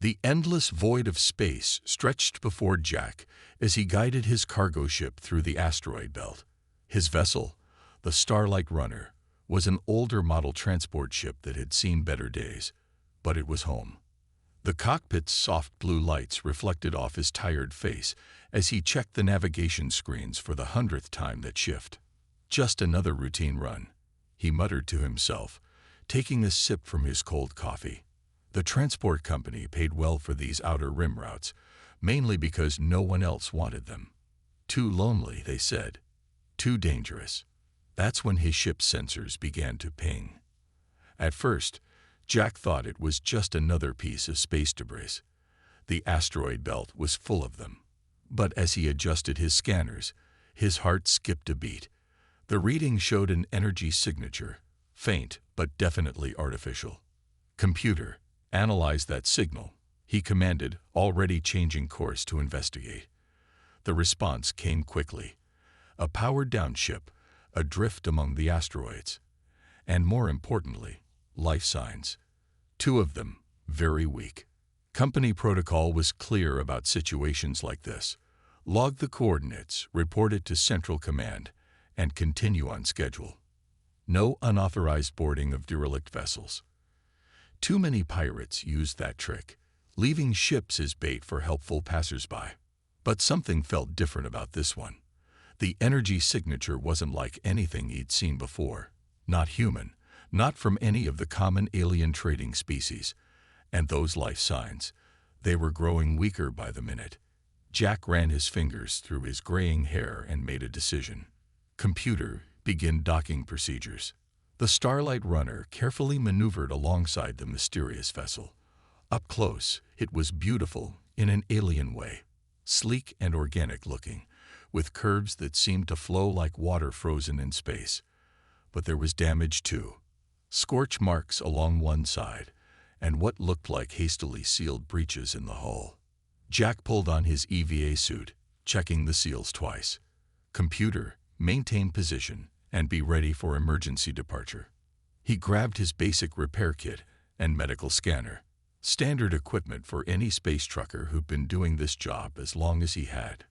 The endless void of space stretched before Jack as he guided his cargo ship through the asteroid belt. His vessel, the Starlight Runner, was an older model transport ship that had seen better days, but it was home. The cockpit's soft blue lights reflected off his tired face as he checked the navigation screens for the 100th time that shift. Just another routine run, he muttered to himself, taking a sip from his cold coffee. The transport company paid well for these outer rim routes, mainly because no one else wanted them. Too lonely, they said. Too dangerous. That's when his ship's sensors began to ping. At first, Jack thought it was just another piece of space debris. The asteroid belt was full of them. But as he adjusted his scanners, his heart skipped a beat. The reading showed an energy signature, faint but definitely artificial. "Computer, analyze that signal," he commanded, already changing course to investigate. The response came quickly. A powered-down ship, adrift among the asteroids. And more importantly, life signs. 2 of them, very weak. Company protocol was clear about situations like this. Log the coordinates, report it to Central Command, and continue on schedule. No unauthorized boarding of derelict vessels. Too many pirates used that trick, leaving ships as bait for helpful passersby. But something felt different about this one. The energy signature wasn't like anything he'd seen before. Not human, not from any of the common alien trading species. And those life signs, they were growing weaker by the minute. Jack ran his fingers through his graying hair and made a decision. "Computer, begin docking procedures." The Starlight Runner carefully maneuvered alongside the mysterious vessel. Up close, it was beautiful in an alien way, sleek and organic looking, with curves that seemed to flow like water frozen in space. But there was damage too. Scorch marks along one side, and what looked like hastily sealed breaches in the hull. Jack pulled on his EVA suit, checking the seals twice. "Computer, maintain position and be ready for emergency departure." He grabbed his basic repair kit and medical scanner, standard equipment for any space trucker who'd been doing this job as long as he had.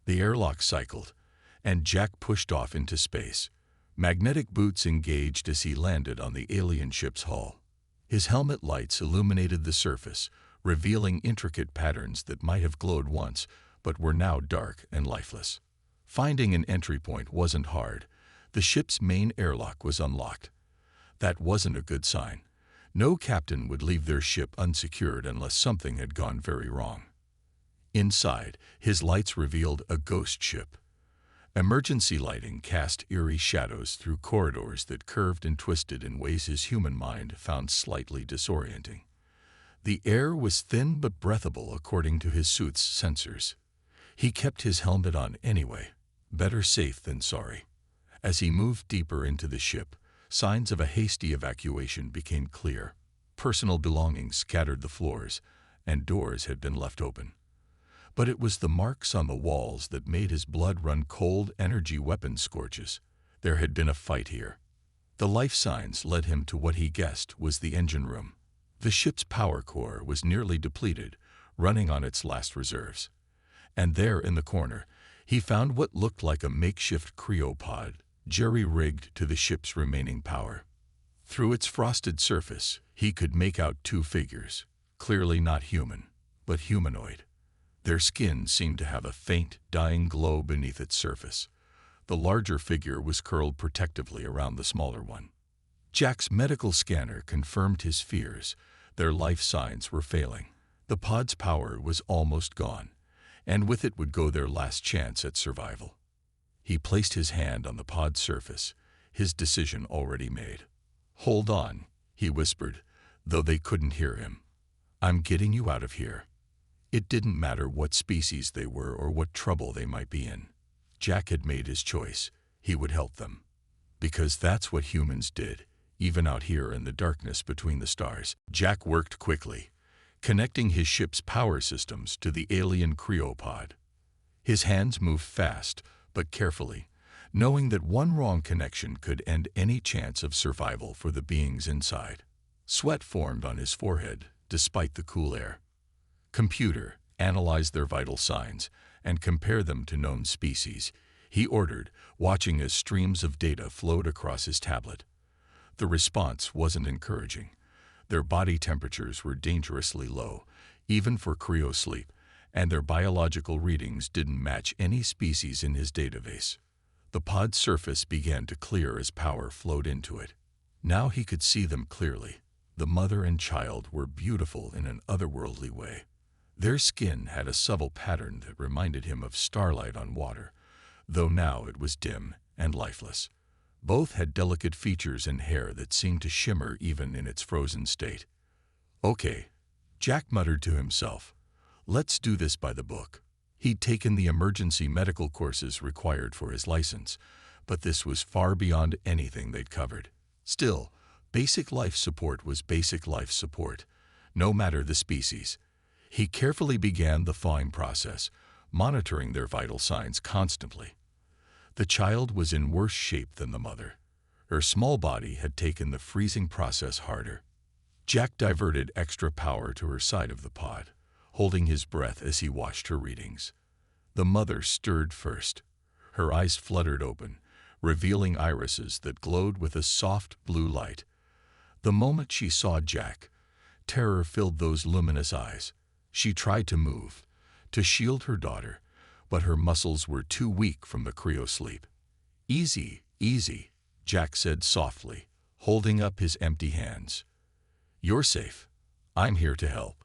The airlock cycled, and Jack pushed off into space. Magnetic boots engaged as he landed on the alien ship's hull. His helmet lights illuminated the surface, revealing intricate patterns that might have glowed once, but were now dark and lifeless. Finding an entry point wasn't hard. The ship's main airlock was unlocked. That wasn't a good sign. No captain would leave their ship unsecured unless something had gone very wrong. Inside, his lights revealed a ghost ship. Emergency lighting cast eerie shadows through corridors that curved and twisted in ways his human mind found slightly disorienting. The air was thin but breathable according to his suit's sensors. He kept his helmet on anyway. Better safe than sorry. As he moved deeper into the ship, signs of a hasty evacuation became clear. Personal belongings scattered the floors, and doors had been left open. But it was the marks on the walls that made his blood run cold. Energy weapon scorches. There had been a fight here. The life signs led him to what he guessed was the engine room. The ship's power core was nearly depleted, running on its last reserves. And there in the corner, he found what looked like a makeshift cryopod, jerry-rigged to the ship's remaining power. Through its frosted surface, he could make out 2 figures, clearly not human, but humanoid. Their skin seemed to have a faint, dying glow beneath its surface. The larger figure was curled protectively around the smaller one. Jack's medical scanner confirmed his fears. Their life signs were failing. The pod's power was almost gone, and with it would go their last chance at survival. He placed his hand on the pod's surface, his decision already made. "Hold on," he whispered, though they couldn't hear him. "I'm getting you out of here." It didn't matter what species they were or what trouble they might be in. Jack had made his choice. He would help them. Because that's what humans did, even out here in the darkness between the stars. Jack worked quickly, connecting his ship's power systems to the alien cryopod. His hands moved fast, but carefully, knowing that one wrong connection could end any chance of survival for the beings inside. Sweat formed on his forehead, despite the cool air. Computer, analyze their vital signs and compare them to known species, he ordered, watching as streams of data flowed across his tablet. The response wasn't encouraging. Their body temperatures were dangerously low, even for cryosleep, and their biological readings didn't match any species in his database. The pod's surface began to clear as power flowed into it. Now he could see them clearly. The mother and child were beautiful in an otherworldly way. Their skin had a subtle pattern that reminded him of starlight on water, though now it was dim and lifeless. Both had delicate features and hair that seemed to shimmer even in its frozen state. "Okay," Jack muttered to himself. "Let's do this by the book." He'd taken the emergency medical courses required for his license, but this was far beyond anything they'd covered. Still, basic life support was basic life support, no matter the species. He carefully began the thawing process, monitoring their vital signs constantly. The child was in worse shape than the mother. Her small body had taken the freezing process harder. Jack diverted extra power to her side of the pod, holding his breath as he watched her readings. The mother stirred first. Her eyes fluttered open, revealing irises that glowed with a soft blue light. The moment she saw Jack, terror filled those luminous eyes. She tried to move, to shield her daughter, but her muscles were too weak from the cryosleep. "Easy, easy," Jack said softly, holding up his empty hands. "You're safe. I'm here to help."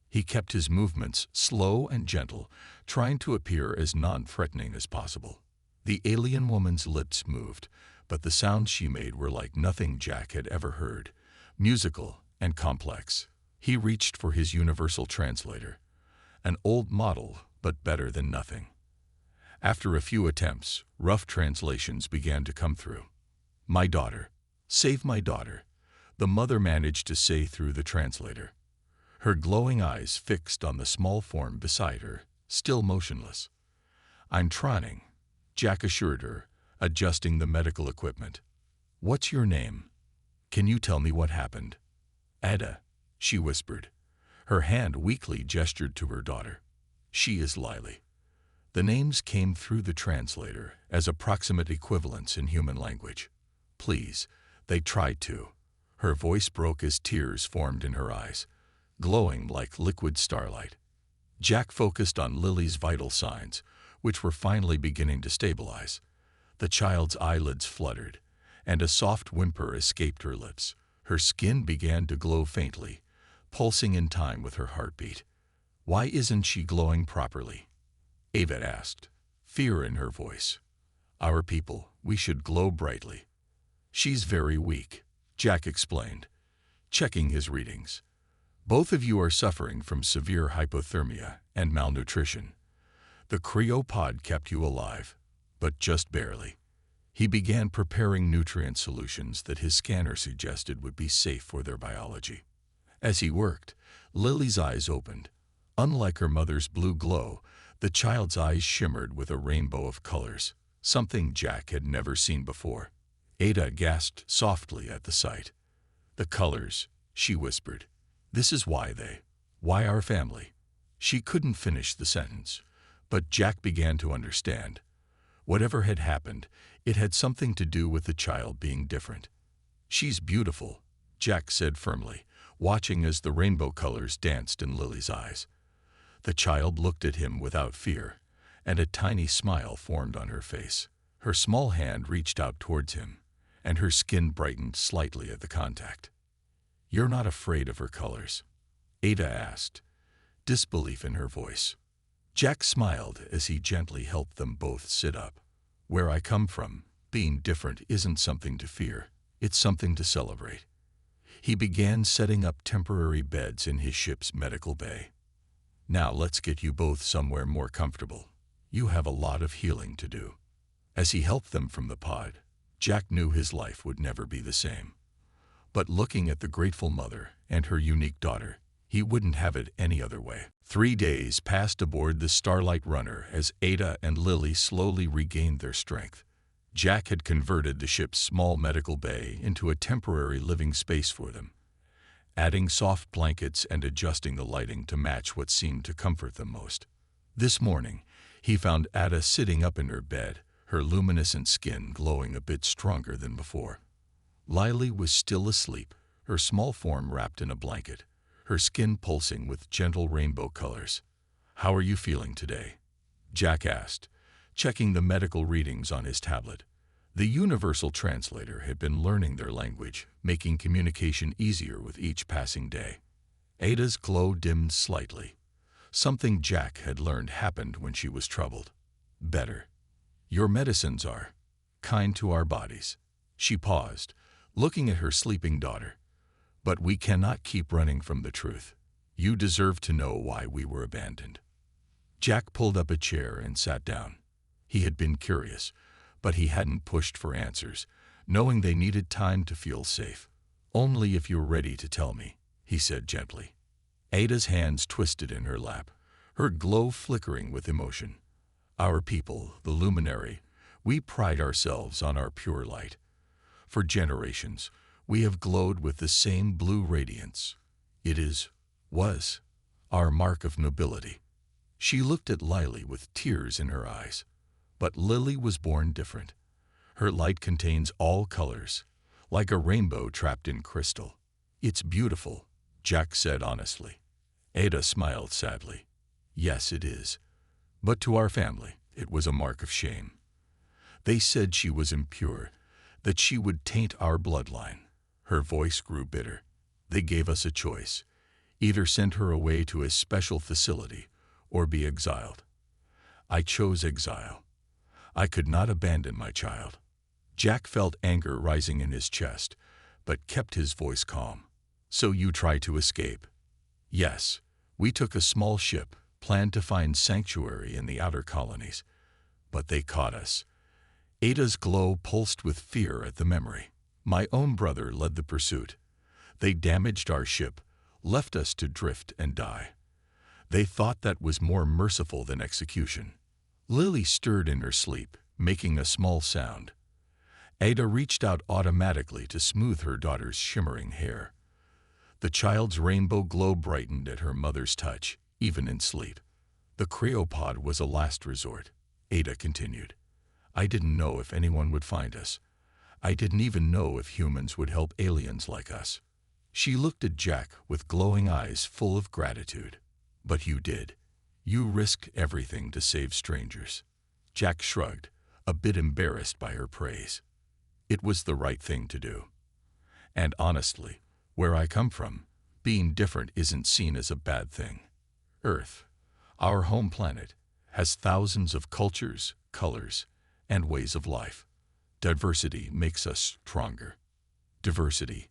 He kept his movements slow and gentle, trying to appear as non-threatening as possible. The alien woman's lips moved, but the sounds she made were like nothing Jack had ever heard, musical and complex. He reached for his universal translator, an old model but better than nothing. After a few attempts, rough translations began to come through. "My daughter. Save my daughter," the mother managed to say through the translator, her glowing eyes fixed on the small form beside her, still motionless. "I'm trying," Jack assured her, adjusting the medical equipment. "What's your name? Can you tell me what happened?" "Ada," she whispered. Her hand weakly gestured to her daughter. "She is Lily." The names came through the translator as approximate equivalents in human language. "Please," they tried to. Her voice broke as tears formed in her eyes, glowing like liquid starlight. Jack focused on Lily's vital signs, which were finally beginning to stabilize. The child's eyelids fluttered, and a soft whimper escaped her lips. Her skin began to glow faintly, pulsing in time with her heartbeat. "Why isn't she glowing properly?" Ava asked, fear in her voice. "Our people, we should glow brightly." "She's very weak," Jack explained, checking his readings. "Both of you are suffering from severe hypothermia and malnutrition. The cryopod kept you alive, but just barely." He began preparing nutrient solutions that his scanner suggested would be safe for their biology. As he worked, Lily's eyes opened. Unlike her mother's blue glow, the child's eyes shimmered with a rainbow of colors, something Jack had never seen before. Ada gasped softly at the sight. "The colors," she whispered. "This is why our family." She couldn't finish the sentence, but Jack began to understand. Whatever had happened, it had something to do with the child being different. "She's beautiful," Jack said firmly, watching as the rainbow colors danced in Lily's eyes. The child looked at him without fear, and a tiny smile formed on her face. Her small hand reached out towards him, and her skin brightened slightly at the contact. "You're not afraid of her colors?" Ada asked, disbelief in her voice. Jack smiled as he gently helped them both sit up. "Where I come from, being different isn't something to fear, it's something to celebrate." He began setting up temporary beds in his ship's medical bay. "Now let's get you both somewhere more comfortable. You have a lot of healing to do." As he helped them from the pod, Jack knew his life would never be the same. But looking at the grateful mother and her unique daughter, he wouldn't have it any other way. 3 days passed aboard the Starlight Runner as Ada and Lily slowly regained their strength. Jack had converted the ship's small medical bay into a temporary living space for them. adding soft blankets and adjusting the lighting to match what seemed to comfort them most. This morning, he found Ada sitting up in her bed, her luminescent skin glowing a bit stronger than before. Lily was still asleep, her small form wrapped in a blanket, her skin pulsing with gentle rainbow colors. "How are you feeling today?" Jack asked, checking the medical readings on his tablet. The universal translator had been learning their language, making communication easier with each passing day. Ada's glow dimmed slightly. Something Jack had learned happened when she was troubled. "Better. Your medicines are kind to our bodies." She paused, looking at her sleeping daughter. "But we cannot keep running from the truth. You deserve to know why we were abandoned." Jack pulled up a chair and sat down. He had been curious, but he hadn't pushed for answers, knowing they needed time to feel safe. "Only if you're ready to tell me," he said gently. Ada's hands twisted in her lap, her glow flickering with emotion. "Our people, the luminary, we pride ourselves on our pure light. For generations, we have glowed with the same blue radiance. It was, our mark of nobility." She looked at Lily with tears in her eyes. But Lily was born different. Her light contains all colors, like a rainbow trapped in crystal. "It's beautiful," Jack said honestly. Ada smiled sadly. "Yes, it is. But to our family, it was a mark of shame. They said she was impure, that she would taint our bloodline." Her voice grew bitter. "They gave us a choice. Either send her away to a special facility or be exiled. I chose exile. I could not abandon my child." Jack felt anger rising in his chest, but kept his voice calm. "So you tried to escape?" "Yes. We took a small ship, planned to find sanctuary in the outer colonies. But they caught us." Ada's glow pulsed with fear at the memory. "My own brother led the pursuit. They damaged our ship, left us to drift and die. They thought that was more merciful than execution." Lily stirred in her sleep, making a small sound. Ada reached out automatically to smooth her daughter's shimmering hair. The child's rainbow glow brightened at her mother's touch, even in sleep. "The cryopod was a last resort," Ada continued. "I didn't know if anyone would find us. I didn't even know if humans would help aliens like us." She looked at Jack with glowing eyes full of gratitude. "But you did. You risked everything to save strangers." Jack shrugged, a bit embarrassed by her praise. "It was the right thing to do. And honestly, where I come from, being different isn't seen as a bad thing. Earth, our home planet, has thousands of cultures, colors, and ways of life. Diversity makes us stronger." Diversity.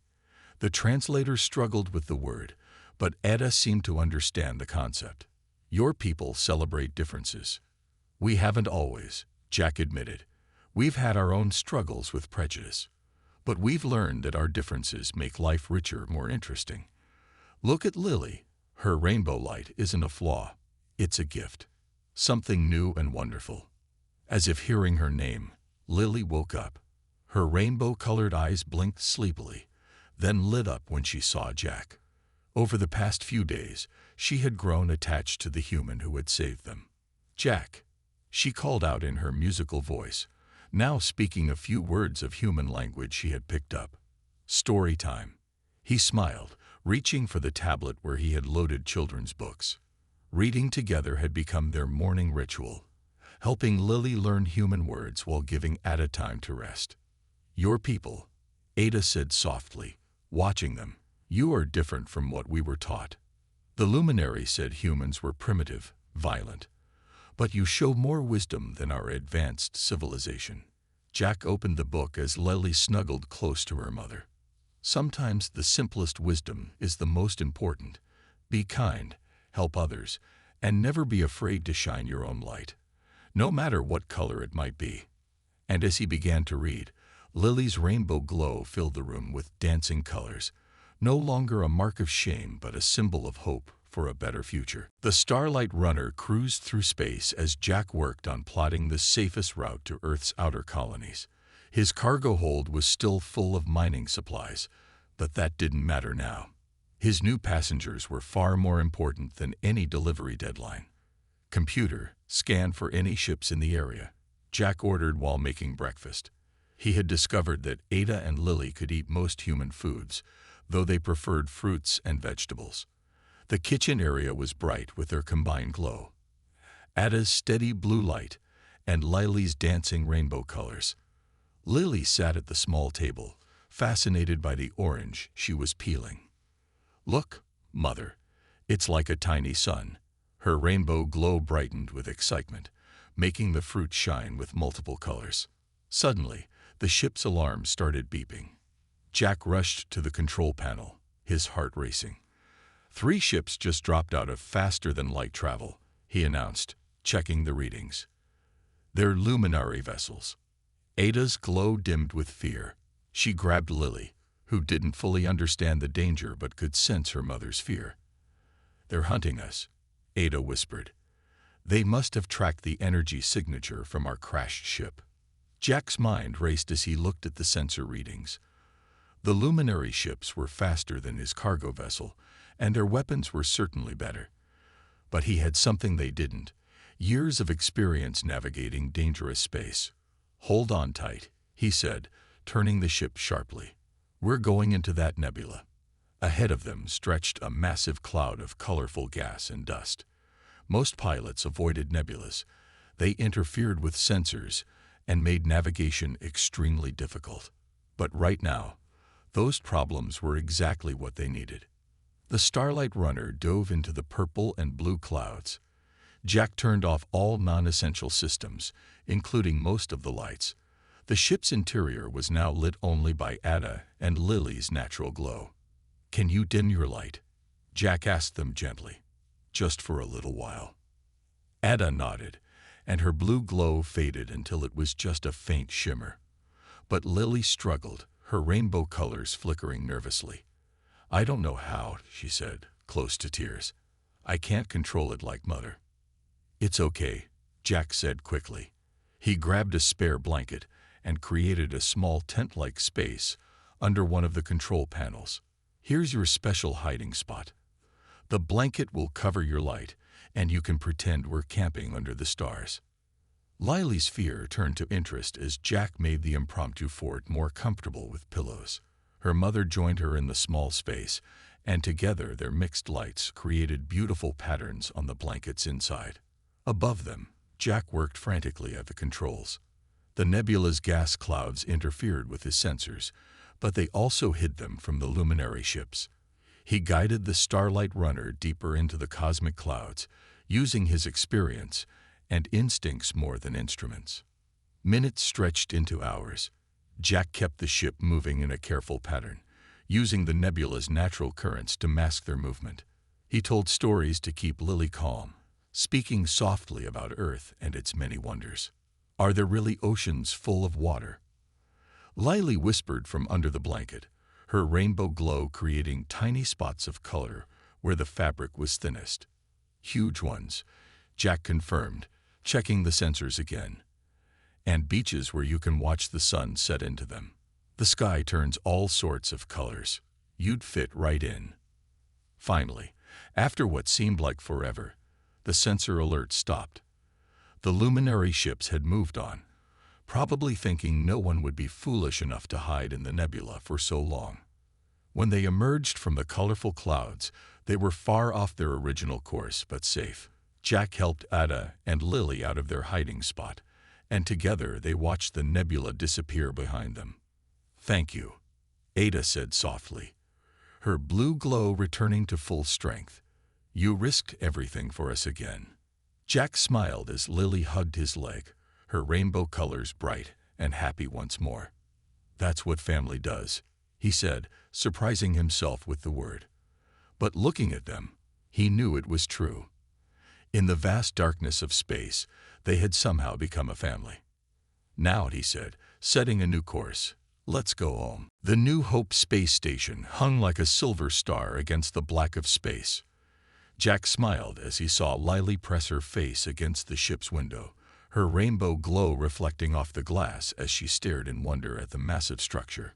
The translator struggled with the word, but Ada seemed to understand the concept. "Your people celebrate differences. We haven't always," Jack admitted. "We've had our own struggles with prejudice. But we've learned that our differences make life richer, more interesting. Look at Lily. Her rainbow light isn't a flaw. It's a gift. Something new and wonderful." As if hearing her name, Lily woke up. Her rainbow-colored eyes blinked sleepily, then lit up when she saw Jack. Over the past few days, she had grown attached to the human who had saved them. "Jack," she called out in her musical voice, now speaking a few words of human language she had picked up. "Story time." He smiled, reaching for the tablet where he had loaded children's books. Reading together had become their morning ritual, helping Lily learn human words while giving Ada time to rest. "Your people," Ada said softly, watching them. "You are different from what we were taught. The luminary said humans were primitive, violent. But you show more wisdom than our advanced civilization." Jack opened the book as Lily snuggled close to her mother. "Sometimes the simplest wisdom is the most important. Be kind, help others, and never be afraid to shine your own light, no matter what color it might be." And as he began to read, Lily's rainbow glow filled the room with dancing colors, no longer a mark of shame but a symbol of hope for a better future. The Starlight Runner cruised through space as Jack worked on plotting the safest route to Earth's outer colonies. His cargo hold was still full of mining supplies, but that didn't matter now. His new passengers were far more important than any delivery deadline. "Computer, scan for any ships in the area," Jack ordered while making breakfast. He had discovered that Ada and Lily could eat most human foods, though they preferred fruits and vegetables. The kitchen area was bright with their combined glow. Ada's steady blue light and Lily's dancing rainbow colors. Lily sat at the small table, fascinated by the orange she was peeling. "Look, Mother, it's like a tiny sun." Her rainbow glow brightened with excitement, making the fruit shine with multiple colors. Suddenly, the ship's alarm started beeping. Jack rushed to the control panel, his heart racing. "3 ships just dropped out of faster-than-light travel," he announced, checking the readings. "They're luminary vessels." Ada's glow dimmed with fear. She grabbed Lily, who didn't fully understand the danger but could sense her mother's fear. "They're hunting us," Ada whispered. "They must have tracked the energy signature from our crashed ship." Jack's mind raced as he looked at the sensor readings. The luminary ships were faster than his cargo vessel, and their weapons were certainly better. But he had something they didn't: years of experience navigating dangerous space. "Hold on tight," he said, turning the ship sharply. "We're going into that nebula." Ahead of them stretched a massive cloud of colorful gas and dust. Most pilots avoided nebulas. They interfered with sensors and made navigation extremely difficult. But right now, those problems were exactly what they needed. The Starlight Runner dove into the purple and blue clouds. Jack turned off all non-essential systems, including most of the lights. The ship's interior was now lit only by Ada and Lily's natural glow. "Can you dim your light?" Jack asked them gently. "Just for a little while." Ada nodded, and her blue glow faded until it was just a faint shimmer. But Lily struggled, her rainbow colors flickering nervously. "I don't know how," she said, close to tears. "I can't control it like Mother." "It's okay," Jack said quickly. He grabbed a spare blanket and created a small tent-like space under one of the control panels. "Here's your special hiding spot. The blanket will cover your light, and you can pretend we're camping under the stars." Lily's fear turned to interest as Jack made the impromptu fort more comfortable with pillows. Her mother joined her in the small space, and together their mixed lights created beautiful patterns on the blankets inside. Above them, Jack worked frantically at the controls. The nebula's gas clouds interfered with his sensors, but they also hid them from the luminary ships. He guided the Starlight Runner deeper into the cosmic clouds, using his experience and instincts more than instruments. Minutes stretched into hours. Jack kept the ship moving in a careful pattern, using the nebula's natural currents to mask their movement. He told stories to keep Lily calm, speaking softly about Earth and its many wonders. "Are there really oceans full of water?" Lily whispered from under the blanket, her rainbow glow creating tiny spots of color where the fabric was thinnest. "Huge ones," Jack confirmed, checking the sensors again. "And beaches where you can watch the sun set into them. The sky turns all sorts of colors. You'd fit right in." Finally, after what seemed like forever, the sensor alert stopped. The luminary ships had moved on, probably thinking no one would be foolish enough to hide in the nebula for so long. When they emerged from the colorful clouds, they were far off their original course but safe. Jack helped Ada and Lily out of their hiding spot, and together they watched the nebula disappear behind them. "Thank you," Ada said softly, her blue glow returning to full strength. "You risked everything for us again." Jack smiled as Lily hugged his leg, her rainbow colors bright and happy once more. "That's what family does," he said, surprising himself with the word. But looking at them, he knew it was true. In the vast darkness of space, they had somehow become a family. "Now," he said, setting a new course, "let's go home." The New Hope space station hung like a silver star against the black of space. Jack smiled as he saw Lily press her face against the ship's window, her rainbow glow reflecting off the glass as she stared in wonder at the massive structure.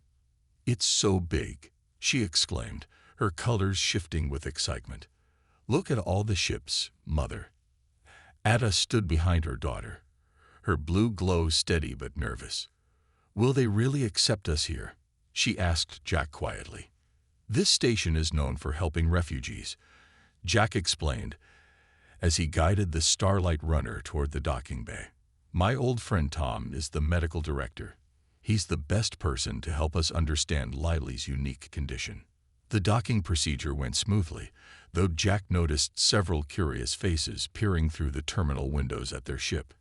"It's so big," she exclaimed, her colors shifting with excitement. "Look at all the ships, Mother." Ada stood behind her daughter, her blue glow steady but nervous. "Will they really accept us here?" she asked Jack quietly. "This station is known for helping refugees," Jack explained as he guided the Starlight runner toward the docking bay. "My old friend Tom is the medical director. He's the best person to help us understand Lily's unique condition." The docking procedure went smoothly, though Jack noticed several curious faces peering through the terminal windows at their ship.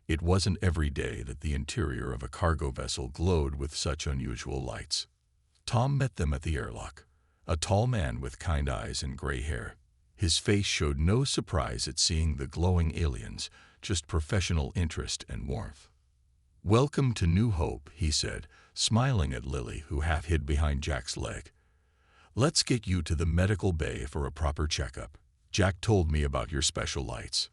It wasn't every day that the interior of a cargo vessel glowed with such unusual lights. Tom met them at the airlock, a tall man with kind eyes and gray hair. His face showed no surprise at seeing the glowing aliens, just professional interest and warmth. "Welcome to New Hope," he said, smiling at Lily, who half hid behind Jack's leg. "Let's get you to the medical bay for a proper checkup. Jack told me about your special lights."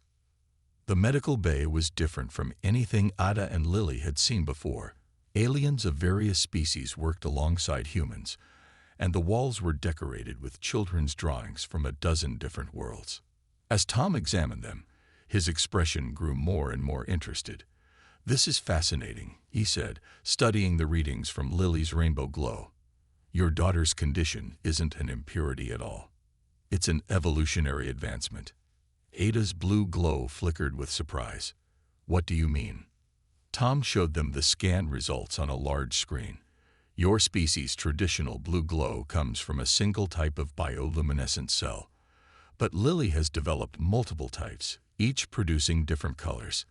The medical bay was different from anything Ada and Lily had seen before. Aliens of various species worked alongside humans, and the walls were decorated with children's drawings from a dozen different worlds. As Tom examined them, his expression grew more and more interested. "This is fascinating," he said, studying the readings from Lily's rainbow glow. "Your daughter's condition isn't an impurity at all. It's an evolutionary advancement." Ada's blue glow flickered with surprise. "What do you mean?" Tom showed them the scan results on a large screen. "Your species' traditional blue glow comes from a single type of bioluminescent cell. But Lily has developed multiple types, each producing different colors.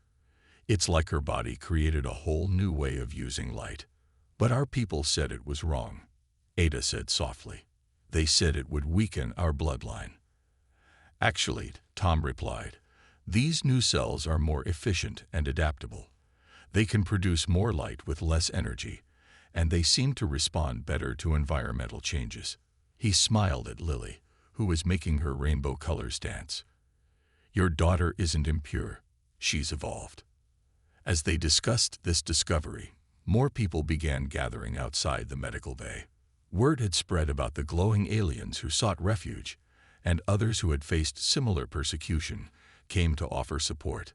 It's like her body created a whole new way of using light. But our people said it was wrong," Ada said softly. "They said it would weaken our bloodline." "Actually," Tom replied, "these new cells are more efficient and adaptable. They can produce more light with less energy, and they seem to respond better to environmental changes." He smiled at Lily, who was making her rainbow colors dance. "Your daughter isn't impure. She's evolved." As they discussed this discovery, more people began gathering outside the medical bay. Word had spread about the glowing aliens who sought refuge, and others who had faced similar persecution came to offer support.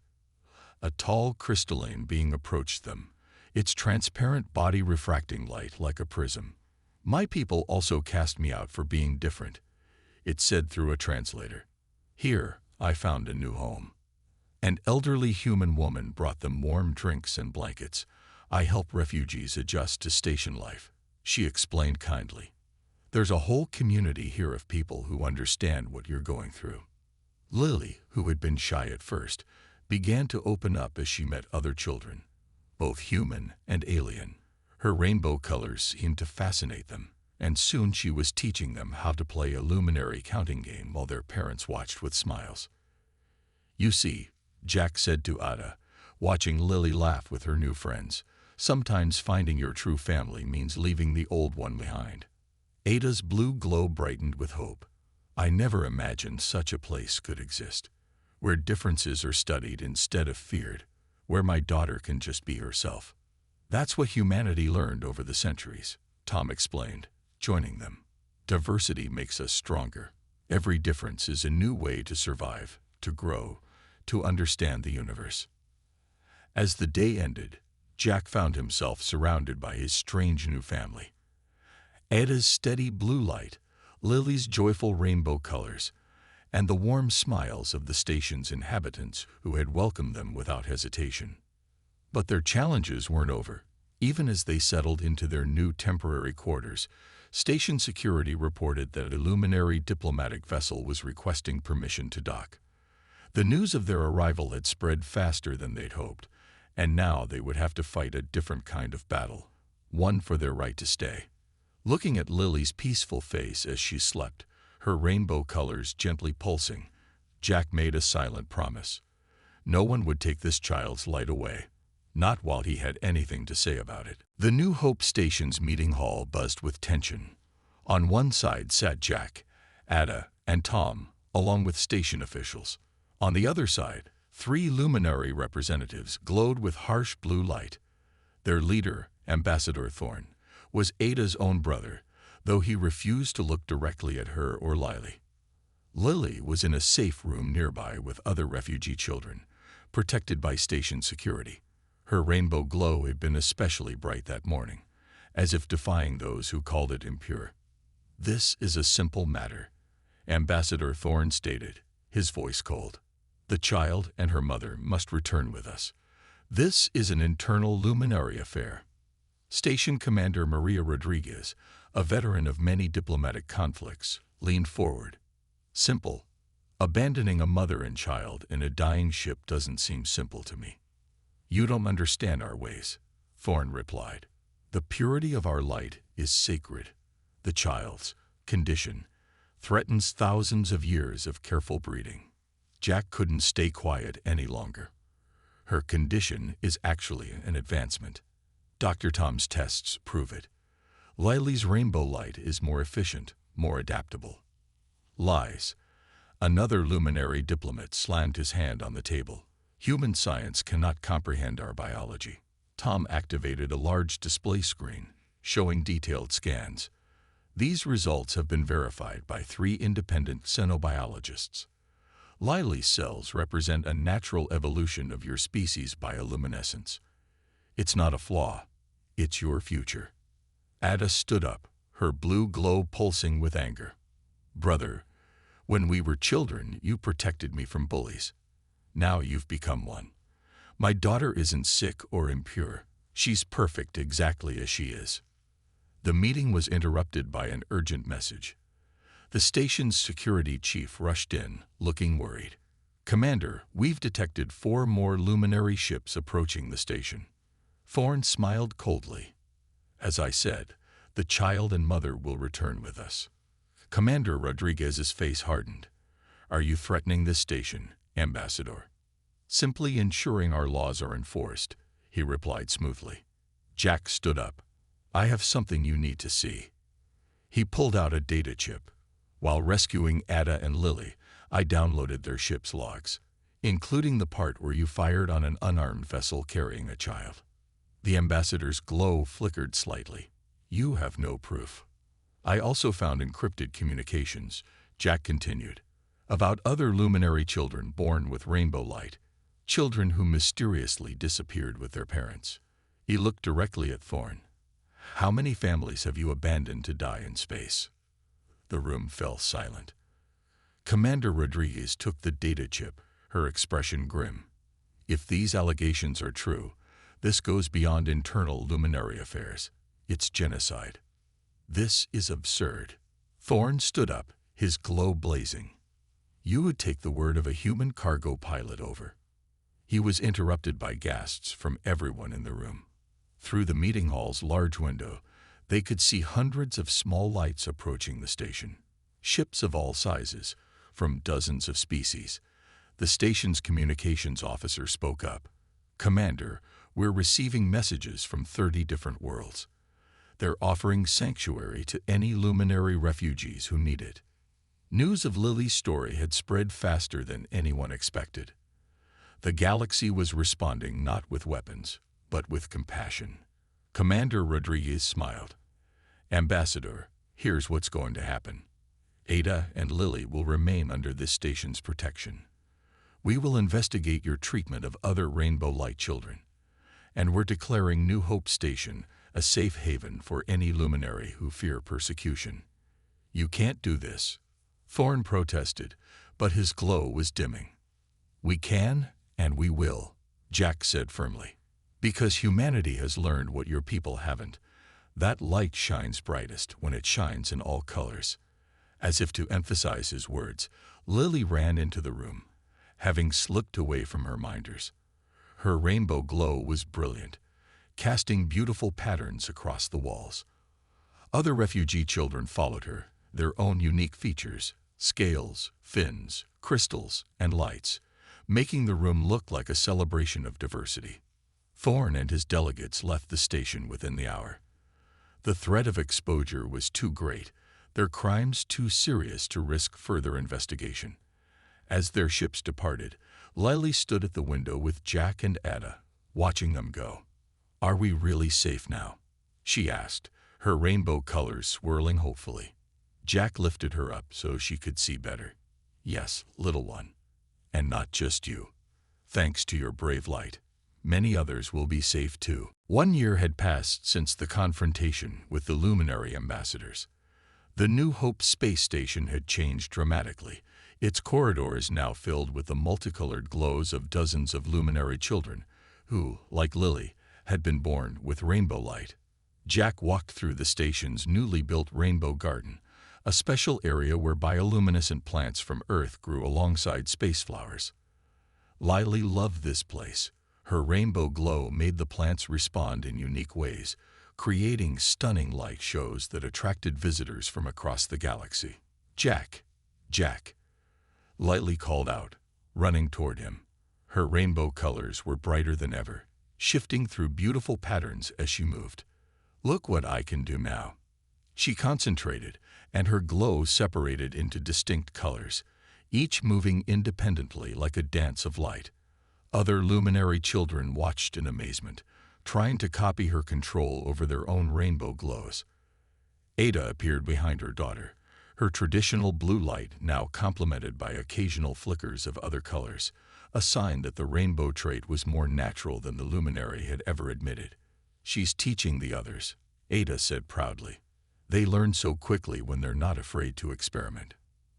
A tall crystalline being approached them, its transparent body refracting light like a prism. "My people also cast me out for being different," it said through a translator. "Here, I found a new home." An elderly human woman brought them warm drinks and blankets. "I help refugees adjust to station life," she explained kindly. "There's a whole community here of people who understand what you're going through." Lily, who had been shy at first, began to open up as she met other children, both human and alien. Her rainbow colors seemed to fascinate them, and soon she was teaching them how to play a luminary counting game while their parents watched with smiles. "You see," Jack said to Ada, watching Lily laugh with her new friends, "sometimes finding your true family means leaving the old one behind." Ada's blue glow brightened with hope. "I never imagined such a place could exist, where differences are studied instead of feared, where my daughter can just be herself." "That's what humanity learned over the centuries," Tom explained, joining them. "Diversity makes us stronger. Every difference is a new way to survive, to grow, to understand the universe." As the day ended, Jack found himself surrounded by his strange new family. Ada's steady blue light, Lily's joyful rainbow colors, and the warm smiles of the station's inhabitants who had welcomed them without hesitation. But their challenges weren't over. Even as they settled into their new temporary quarters, station security reported that a luminary diplomatic vessel was requesting permission to dock. The news of their arrival had spread faster than they'd hoped, and now they would have to fight a different kind of battle, one for their right to stay. Looking at Lily's peaceful face as she slept, her rainbow colors gently pulsing, Jack made a silent promise. No one would take this child's light away, not while he had anything to say about it. The New Hope Station's meeting hall buzzed with tension. On one side sat Jack, Ada, and Tom, along with station officials. On the other side, 3 luminary representatives glowed with harsh blue light. Their leader, Ambassador Thorne, was Ada's own brother, though he refused to look directly at her or Lily. Lily was in a safe room nearby with other refugee children, protected by station security. Her rainbow glow had been especially bright that morning, as if defying those who called it impure. "This is a simple matter," Ambassador Thorne stated, his voice cold. "The child and her mother must return with us. This is an internal luminary affair." Station Commander Maria Rodriguez, a veteran of many diplomatic conflicts, leaned forward. "Simple. Abandoning a mother and child in a dying ship doesn't seem simple to me." "You don't understand our ways," Thorne replied. "The purity of our light is sacred. The child's condition threatens thousands of years of careful breeding." Jack couldn't stay quiet any longer. "Her condition is actually an advancement. Dr. Tom's tests prove it. Lily's rainbow light is more efficient, more adaptable." "Lies." Another luminary diplomat slammed his hand on the table. "Human science cannot comprehend our biology." Tom activated a large display screen, showing detailed scans. "These results have been verified by 3 independent xenobiologists. Lily's cells represent a natural evolution of your species' bioluminescence. It's not a flaw, it's your future." Ada stood up, her blue glow pulsing with anger. "Brother, when we were children, you protected me from bullies. Now you've become one. My daughter isn't sick or impure. She's perfect exactly as she is." The meeting was interrupted by an urgent message. The station's security chief rushed in, looking worried. "Commander, we've detected 4 more luminary ships approaching the station." Thorne smiled coldly. "As I said, the child and mother will return with us." Commander Rodriguez's face hardened. "Are you threatening this station, Ambassador?" "Simply ensuring our laws are enforced," he replied smoothly. Jack stood up. "I have something you need to see." He pulled out a data chip. "While rescuing Ada and Lily, I downloaded their ship's logs, including the part where you fired on an unarmed vessel carrying a child." The ambassador's glow flickered slightly. "You have no proof." "I also found encrypted communications," Jack continued, "about other luminary children born with rainbow light, children who mysteriously disappeared with their parents." He looked directly at Thorne. "How many families have you abandoned to die in space?" The room fell silent. Commander Rodriguez took the data chip, her expression grim. "If these allegations are true, this goes beyond internal luminary affairs. It's genocide." "This is absurd." Thorne stood up, his glow blazing. "You would take the word of a human cargo pilot over." He was interrupted by gasps from everyone in the room. Through the meeting hall's large window, they could see hundreds of small lights approaching the station. Ships of all sizes, from dozens of species. The station's communications officer spoke up. "Commander, we're receiving messages from 30 different worlds. They're offering sanctuary to any luminary refugees who need it." News of Lily's story had spread faster than anyone expected. The galaxy was responding not with weapons, but with compassion. Commander Rodriguez smiled. "Ambassador, here's what's going to happen. Ada and Lily will remain under this station's protection. We will investigate your treatment of other rainbow light children. And we're declaring New Hope Station a safe haven for any luminary who fear persecution." "You can't do this," Thorne protested, but his glow was dimming. "We can and we will," Jack said firmly. "Because humanity has learned what your people haven't. That light shines brightest when it shines in all colors." As if to emphasize his words, Lily ran into the room, having slipped away from her minders. Her rainbow glow was brilliant, casting beautiful patterns across the walls. Other refugee children followed her, their own unique features, scales, fins, crystals, and lights, making the room look like a celebration of diversity. Thorne and his delegates left the station within the hour. The threat of exposure was too great, their crimes too serious to risk further investigation. As their ships departed, Lily stood at the window with Jack and Ada, watching them go. "Are we really safe now?" she asked, her rainbow colors swirling hopefully. Jack lifted her up so she could see better. Yes, little one. And not just you. Thanks to your brave light, many others will be safe too. 1 year had passed since the confrontation with the luminary ambassadors. The New Hope space station had changed dramatically, its corridors now filled with the multicolored glows of dozens of luminary children who, like Lily, had been born with rainbow light. Jack walked through the station's newly built rainbow garden, a special area where bioluminescent plants from Earth grew alongside space flowers. Lily loved this place. Her rainbow glow made the plants respond in unique ways, creating stunning light shows that attracted visitors from across the galaxy. Jack, Jack, Lily called out, running toward him. Her rainbow colors were brighter than ever, shifting through beautiful patterns as she moved. Look what I can do now. She concentrated, and her glow separated into distinct colors, each moving independently like a dance of light. Other luminary children watched in amazement, trying to copy her control over their own rainbow glows. Ada appeared behind her daughter, her traditional blue light now complemented by occasional flickers of other colors, a sign that the rainbow trait was more natural than the luminary had ever admitted. She's teaching the others, Ada said proudly. They learn so quickly when they're not afraid to experiment.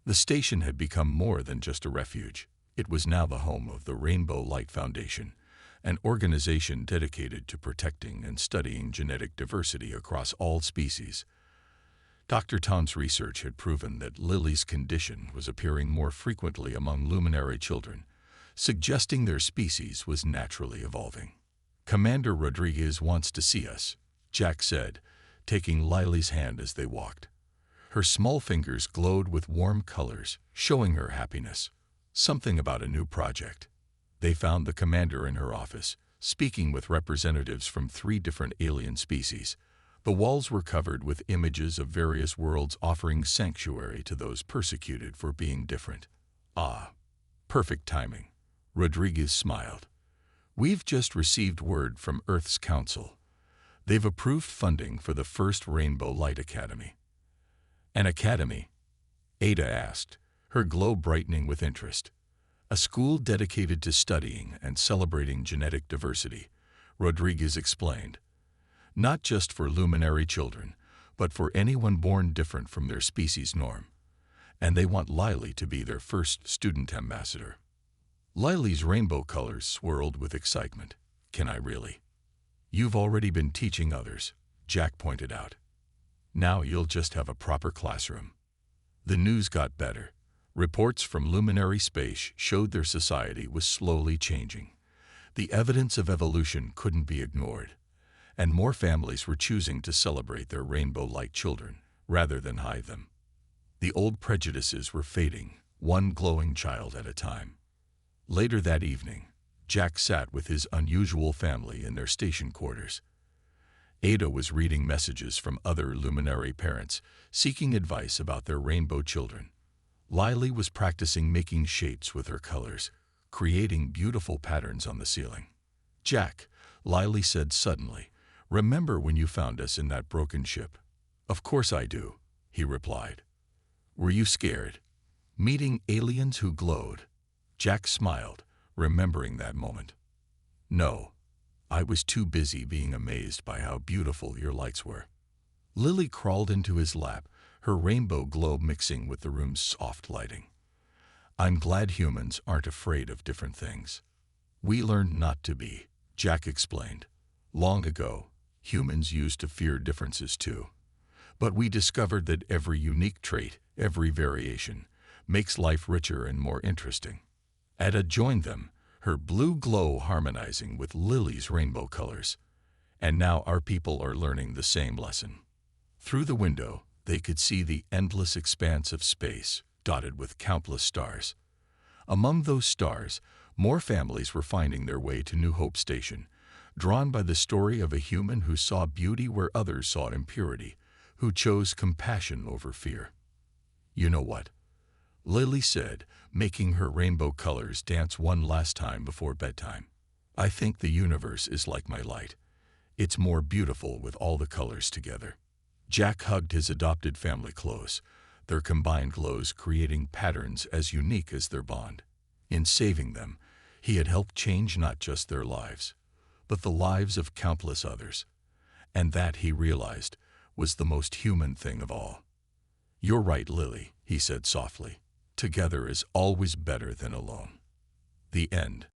The station had become more than just a refuge. It was now the home of the Rainbow Light Foundation, an organization dedicated to protecting and studying genetic diversity across all species. Dr. Tan's research had proven that Lily's condition was appearing more frequently among luminary children, suggesting their species was naturally evolving. Commander Rodriguez wants to see us, Jack said, taking Lily's hand as they walked. Her small fingers glowed with warm colors, showing her happiness. Something about a new project. They found the commander in her office, speaking with representatives from 3 different alien species. The walls were covered with images of various worlds offering sanctuary to those persecuted for being different. Ah, perfect timing. Rodriguez smiled. We've just received word from Earth's Council. They've approved funding for the first Rainbow Light Academy. An academy? Ada asked, her glow brightening with interest. A school dedicated to studying and celebrating genetic diversity, Rodriguez explained. Not just for luminary children, but for anyone born different from their species norm. And they want Lily to be their first student ambassador. Lily's rainbow colors swirled with excitement. Can I really? You've already been teaching others, Jack pointed out. Now you'll just have a proper classroom. The news got better. Reports from luminary space showed their society was slowly changing. The evidence of evolution couldn't be ignored, and more families were choosing to celebrate their rainbow light children rather than hide them. The old prejudices were fading, one glowing child at a time. Later that evening, Jack sat with his unusual family in their station quarters. Ada was reading messages from other luminary parents, seeking advice about their rainbow children. Lily was practicing making shapes with her colors, creating beautiful patterns on the ceiling. Jack, Lily said suddenly, remember when you found us in that broken ship? Of course I do, he replied. Were you scared? Meeting aliens who glowed? Jack smiled, remembering that moment. No, I was too busy being amazed by how beautiful your lights were. Lily crawled into his lap, her rainbow glow mixing with the room's soft lighting. I'm glad humans aren't afraid of different things. We learned not to be, Jack explained. Long ago, humans used to fear differences too. But we discovered that every unique trait, every variation, makes life richer and more interesting. Ada joined them, her blue glow harmonizing with Lily's rainbow colors. And now our people are learning the same lesson. Through the window, they could see the endless expanse of space, dotted with countless stars. Among those stars, more families were finding their way to New Hope Station, drawn by the story of a human who saw beauty where others sought impurity, who chose compassion over fear. You know what? Lily said, making her rainbow colors dance one last time before bedtime. I think the universe is like my light. It's more beautiful with all the colors together. Jack hugged his adopted family close, their combined glows creating patterns as unique as their bond. In saving them, he had helped change not just their lives, but the lives of countless others. And that, he realized, was the most human thing of all. "You're right, Lily," he said softly. "Together is always better than alone." The end.